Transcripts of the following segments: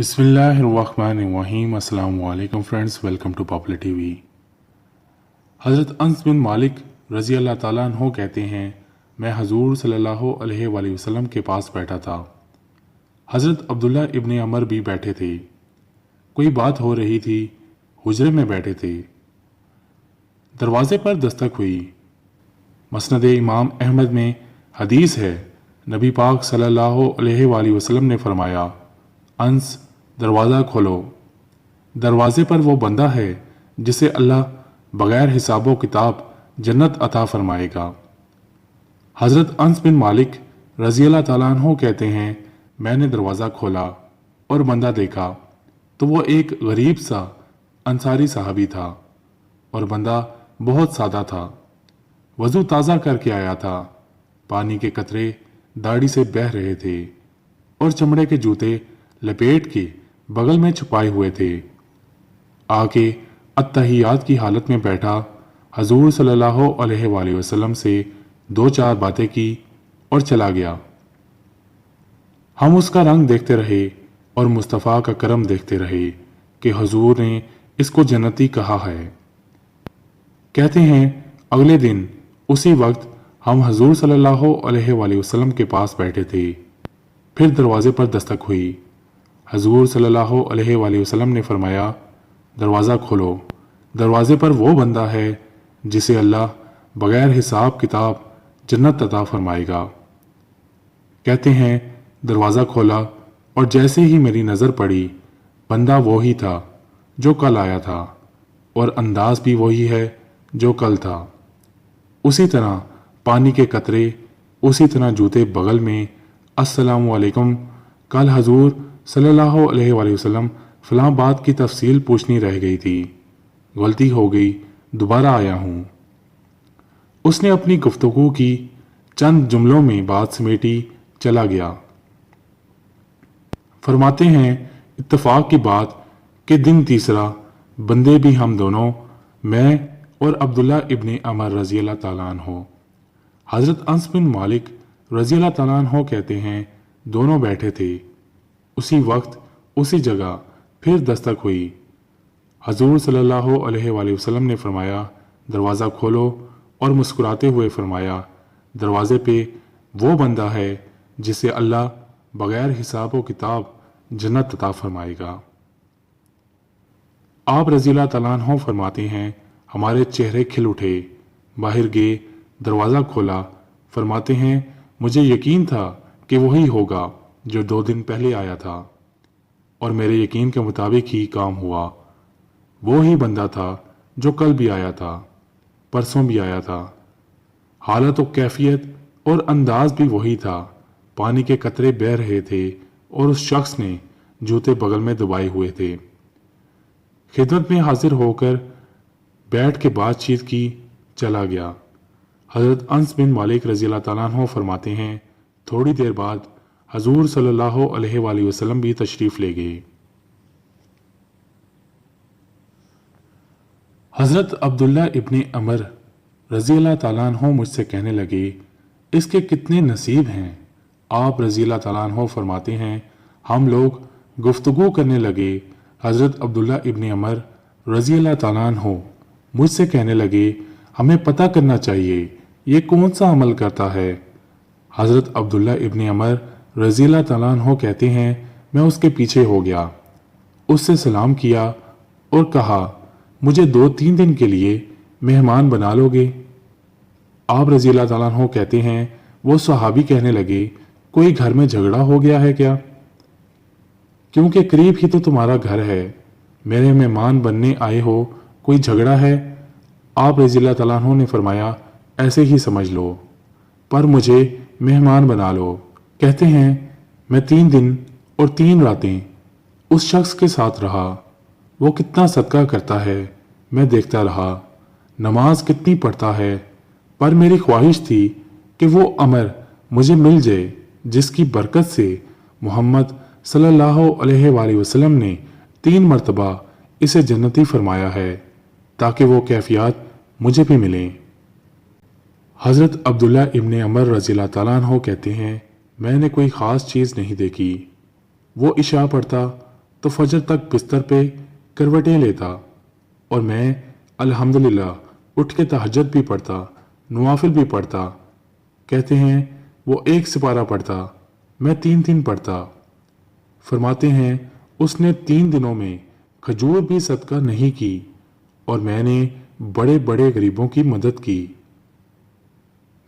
बिस्मिल्लाहिर्रहमानिर्रहीम। अस्सलाम वालेकुम friends, welcome to popular TV. हज़रत अनस बिन मालिक रज़ी अल्लाह ताला अन्हो कहते हैं, मैं हजूर सल्लल्लाहु अलैहि वसल्लम के पास बैठा था। हज़रत अब्दुल्ला इब्ने अमर भी बैठे थे। कोई बात हो रही थी। हुजरे में बैठे थे। दरवाजे पर दस्तक हुई। मसनद इमाम अहमद में हदीस है, नबी पाक सल्लल्लाहु अलैहि वसल्लम ने फरमाया, अंस दरवाज़ा खोलो। दरवाजे पर वो बंदा है जिसे अल्लाह बगैर हिसाबो किताब जन्नत अता फरमाएगा। हज़रत अंस बिन मालिक रज़ी अल्लाह ताला अन्हो कहते हैं, मैंने दरवाज़ा खोला और बंदा देखा तो वो एक गरीब सा अंसारी साहबी था और बंदा बहुत सादा था। वज़ू ताज़ा करके आया था। पानी के कतरे दाढ़ी से बह रहे थे और चमड़े के जूते लपेट के बगल में छुपाए हुए थे। आके अत्तहियात की हालत में बैठा हजूर सल्लल्लाहु अलैहि वसल्लम से दो चार बातें की और चला गया। हम उसका रंग देखते रहे और मुस्तफ़ा का करम देखते रहे कि हजूर ने इसको जन्नती कहा है। कहते हैं, अगले दिन उसी वक्त हम हजूर सल्लल्लाहु अलैहि वसल्लम के पास बैठे थे। फिर दरवाजे पर दस्तक हुई। हजूर सल्लल्लाहु अलैहि वसल्लम ने फरमाया, दरवाज़ा खोलो। दरवाजे पर वो बंदा है जिसे अल्लाह बगैर हिसाब किताब जन्नत अता फरमाएगा। कहते हैं, दरवाज़ा खोला और जैसे ही मेरी नज़र पड़ी, बंदा वो ही था जो कल आया था और अंदाज भी वही है जो कल था। उसी तरह पानी के कतरे, उसी तरह जूते बगल में। अस्सलामु अलैकुम, कल हजूर सल्लल्लाहु अलैहि वसल्लम फलां बात की तफसील पूछनी रह गई थी। गलती हो गई, दोबारा आया हूँ। उसने अपनी गुफ्तगू की चंद जुमलों में बात समेटी, चला गया। फरमाते हैं, इत्तफाक की बात कि दिन तीसरा बंदे भी हम दोनों, मैं और अब्दुल्ला इब्ने अमर रज़ी अल्लाह ताला अन्हो। हज़रत अंस बिन मालिक रज़ी अल्लाह ताला अन्हो कहते हैं, दोनों बैठे थे। उसी वक्त उसी जगह फिर दस्तक हुई। हजूर सल्लल्लाहु अलैहि वसल्लम ने फरमाया, दरवाज़ा खोलो और मुस्कुराते हुए फरमाया, दरवाजे पे वो बंदा है जिसे अल्लाह बगैर हिसाब व किताब जन्नत अता फरमाएगा। आप रज़ी अल्लाह ताला अन्हो फरमाते हैं, हमारे चेहरे खिल उठे। बाहर गए, दरवाज़ा खोला। फरमाते हैं, मुझे यकीन था कि वही होगा जो 2 दिन पहले आया था और मेरे यकीन के मुताबिक ही काम हुआ। वो ही बंदा था जो कल भी आया था, परसों भी आया था। हालत व कैफियत और अंदाज भी वही था। पानी के कतरे बह रहे थे और उस शख्स ने जूते बगल में दबाए हुए थे। खिदमत में हाजिर होकर बैठ के बातचीत की, चला गया। हज़रत अंस बिन मालिक रज़ी अल्लाह ताला अन्हो फरमाते हैं, थोड़ी देर बाद हजूर सल्लल्लाहु अलैहि वसल्लम भी तशरीफ ले गए। हज़रत अब्दुल्ला इब्ने अमर रज़ी अल्लाह ताला अन्हो मुझसे कहने लगे, इसके कितने नसीब हैं। आप रज़ी अल्लाह ताला अन्हो फरमाते हैं, हम लोग गुफ्तगू करने लगे। हज़रत अब्दुल्ला इब्ने अमर रज़ी अल्लाह ताला अन्हो मुझसे कहने लगे, हमें पता करना चाहिए ये कौन सा अमल करता है। हज़रत अब्दुल्ला इब्ने अमर रज़ी अल्लाह ताला अन्हो कहते हैं, मैं उसके पीछे हो गया, उससे सलाम किया और कहा, मुझे 2-3 दिन के लिए मेहमान बना लोगे। आप रज़ी अल्लाह ताला अन्हो कहते हैं, वो सहाबी कहने लगे, कोई घर में झगड़ा हो गया है क्या? क्योंकि करीब ही तो तुम्हारा घर है, मेरे मेहमान बनने आए हो, कोई झगड़ा है? आप रज़ी अल्लाह ताला अन्हो ने फरमाया, ऐसे ही समझ लो, पर मुझे मेहमान बना लो। कहते हैं, मैं 3 दिन और 3 रातें उस शख्स के साथ रहा। वो कितना सदका करता है मैं देखता रहा, नमाज कितनी पढ़ता है, पर मेरी ख्वाहिश थी कि वो अमर मुझे मिल जाए जिसकी बरकत से मोहम्मद सल्लल्लाहु अलैहि वसल्लम ने 3 मरतबा इसे जन्नती फरमाया है, ताकि वो कैफियत मुझे भी मिले। हज़रत अब्दुल्ला इब्ने अमर रज़ी अल्लाह ताला अन्हो कहते हैं, मैंने कोई ख़ास चीज़ नहीं देखी। वो इशा पढ़ता تو فجر تک بستر پہ کروٹیں لیتا اور میں الحمدللہ اٹھ کے تہجد بھی پڑھتا، نوافل بھی پڑھتا۔ کہتے ہیں وہ 1 سپارہ پڑھتا، میں 3 پڑھتا۔ فرماتے ہیں اس نے 3 دنوں میں کھجور بھی صدقہ نہیں کی اور میں نے بڑے بڑے غریبوں کی مدد کی۔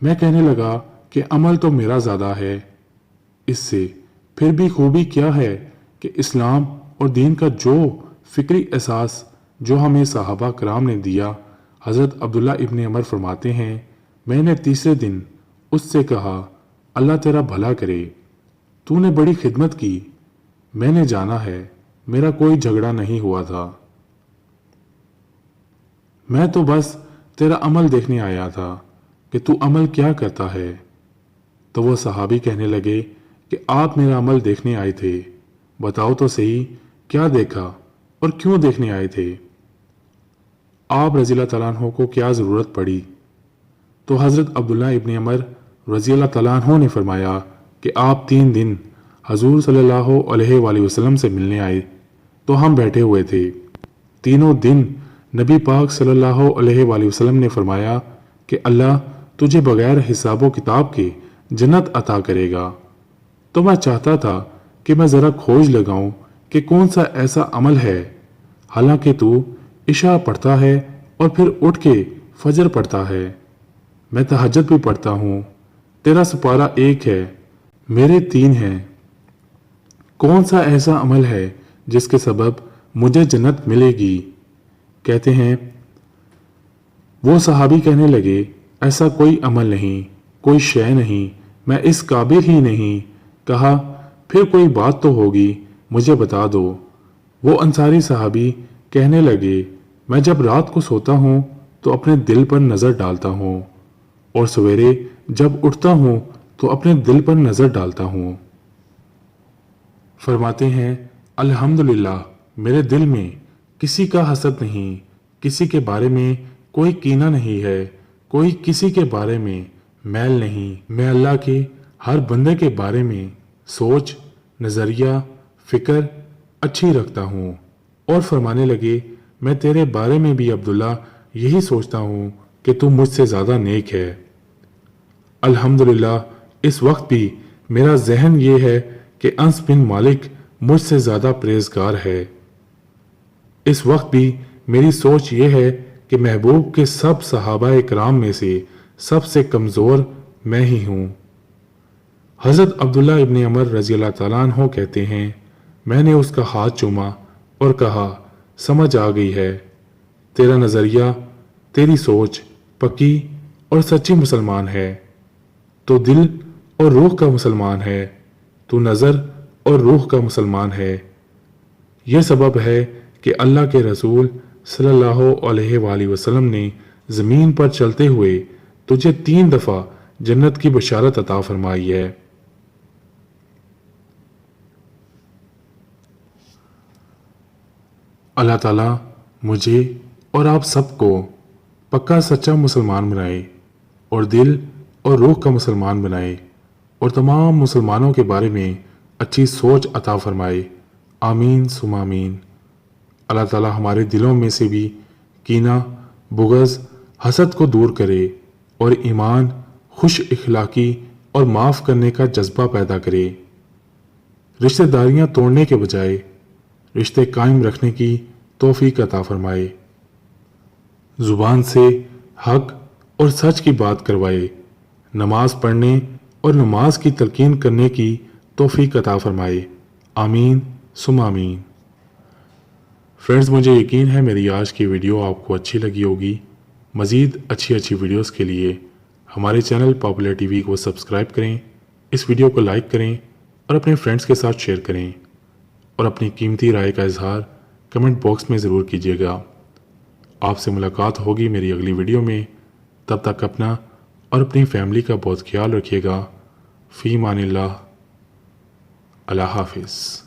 میں کہنے لگا کہ عمل تو میرا زیادہ ہے اس سے، پھر بھی خوبی کیا ہے کہ اسلام اور دین کا جو فکری احساس جو ہمیں صحابہ کرام نے دیا۔ حضرت عبداللہ ابن عمر فرماتے ہیں میں نے تیسرے دن اس سے کہا اللہ تیرا بھلا کرے، تو نے بڑی خدمت کی، میں نے جانا ہے میرا کوئی جھگڑا نہیں ہوا تھا، میں تو بس تیرا عمل دیکھنے آیا تھا کہ تو عمل کیا کرتا ہے۔ تو وہ صحابی کہنے لگے کہ آپ میرا عمل دیکھنے آئے تھے، بتاؤ تو صحیح کیا دیکھا اور کیوں دیکھنے آئے تھے؟ آپ رضی اللہ تعالیٰ عنہ کو کیا ضرورت پڑی؟ تو حضرت عبداللہ ابن عمر رضی اللہ تعالیٰ عنہ نے فرمایا کہ آپ 3 دن حضور صلی اللہ علیہ وآلہ وسلم سے ملنے آئے تو ہم بیٹھے ہوئے تھے۔ تینوں دن نبی پاک صلی اللہ علیہ وآلہ وسلم نے فرمایا کہ اللہ تجھے بغیر حساب و کتاب کے جنت عطا کرے گا۔ تو میں چاہتا تھا کہ میں ذرا کھوج لگاؤں کہ کون سا ایسا عمل ہے، حالانکہ تو عشاء پڑھتا ہے اور پھر اٹھ کے فجر پڑھتا ہے، میں تہجد بھی پڑھتا ہوں، تیرا سپارہ 1 ہے، میرے 3 ہیں، کون سا ایسا عمل ہے جس کے سبب مجھے جنت ملے گی؟ کہتے ہیں وہ صحابی کہنے لگے ایسا کوئی عمل نہیں، کوئی شے نہیں، میں اس قابل ہی نہیں۔ کہا پھر کوئی بات تو ہوگی، مجھے بتا دو۔ وہ انصاری صحابی کہنے لگے میں جب رات کو سوتا ہوں تو اپنے دل پر نظر ڈالتا ہوں اور سویرے جب اٹھتا ہوں تو اپنے دل پر نظر ڈالتا ہوں۔ فرماتے ہیں الحمدللہ میرے دل میں کسی کا حسد نہیں، کسی کے بارے میں کوئی کینہ نہیں ہے، کوئی کسی کے بارے میں میل نہیں، میں اللہ کے ہر بندے کے بارے میں سوچ، نظریہ، فکر اچھی رکھتا ہوں۔ اور فرمانے لگے میں تیرے بارے میں بھی عبداللہ یہی سوچتا ہوں کہ تو مجھ سے زیادہ نیک ہے۔ الحمدللہ اس وقت بھی میرا ذہن یہ ہے کہ انس بن مالک مجھ سے زیادہ پرہیزگار ہے۔ اس وقت بھی میری سوچ یہ ہے کہ محبوب کے سب صحابہ کرام میں سے سب سے کمزور میں ہی ہوں۔ حضرت عبداللہ ابن عمر رضی اللہ تعالیٰ عنہ کہتے ہیں میں نے اس کا ہاتھ چوما اور کہا سمجھ آ گئی ہے، تیرا نظریہ، تیری سوچ پکی اور سچی مسلمان ہے، تو دل اور روح کا مسلمان ہے، تو نظر اور روح کا مسلمان ہے۔ یہ سبب ہے کہ اللہ کے رسول صلی اللہ علیہ وآلہ وسلم نے زمین پر چلتے ہوئے تجھے 3 دفعہ جنت کی بشارت عطا فرمائی ہے۔ اللہ تعالیٰ مجھے اور آپ سب کو پکا سچا مسلمان بنائے اور دل اور روح کا مسلمان بنائے اور تمام مسلمانوں کے بارے میں اچھی سوچ عطا فرمائے، آمین ثم آمین۔ اللہ تعالیٰ ہمارے دلوں میں سے بھی کینہ، بغض، حسد کو دور کرے اور ایمان، خوش اخلاقی اور معاف کرنے کا جذبہ پیدا کرے، رشتہ داریاں توڑنے کے بجائے رشتے قائم رکھنے کی توفیق عطا فرمائے، زبان سے حق اور سچ کی بات کروائے، نماز پڑھنے اور نماز کی تلقین کرنے کی توفیق عطا فرمائے، آمین ثم آمین۔ فرینڈز مجھے یقین ہے میری آج کی ویڈیو آپ کو اچھی لگی ہوگی۔ مزید اچھی ویڈیوز کے لیے ہمارے چینل پاپولر ٹی وی کو سبسکرائب کریں، اس ویڈیو کو لائک کریں اور اپنے فرینڈز کے ساتھ شیئر کریں اور اپنی قیمتی رائے کا اظہار کمنٹ باکس میں ضرور کیجیے گا۔ آپ سے ملاقات ہوگی میری اگلی ویڈیو میں، تب تک اپنا اور اپنی فیملی کا بہت خیال رکھیے گا۔ فی امان اللہ، اللہ حافظ۔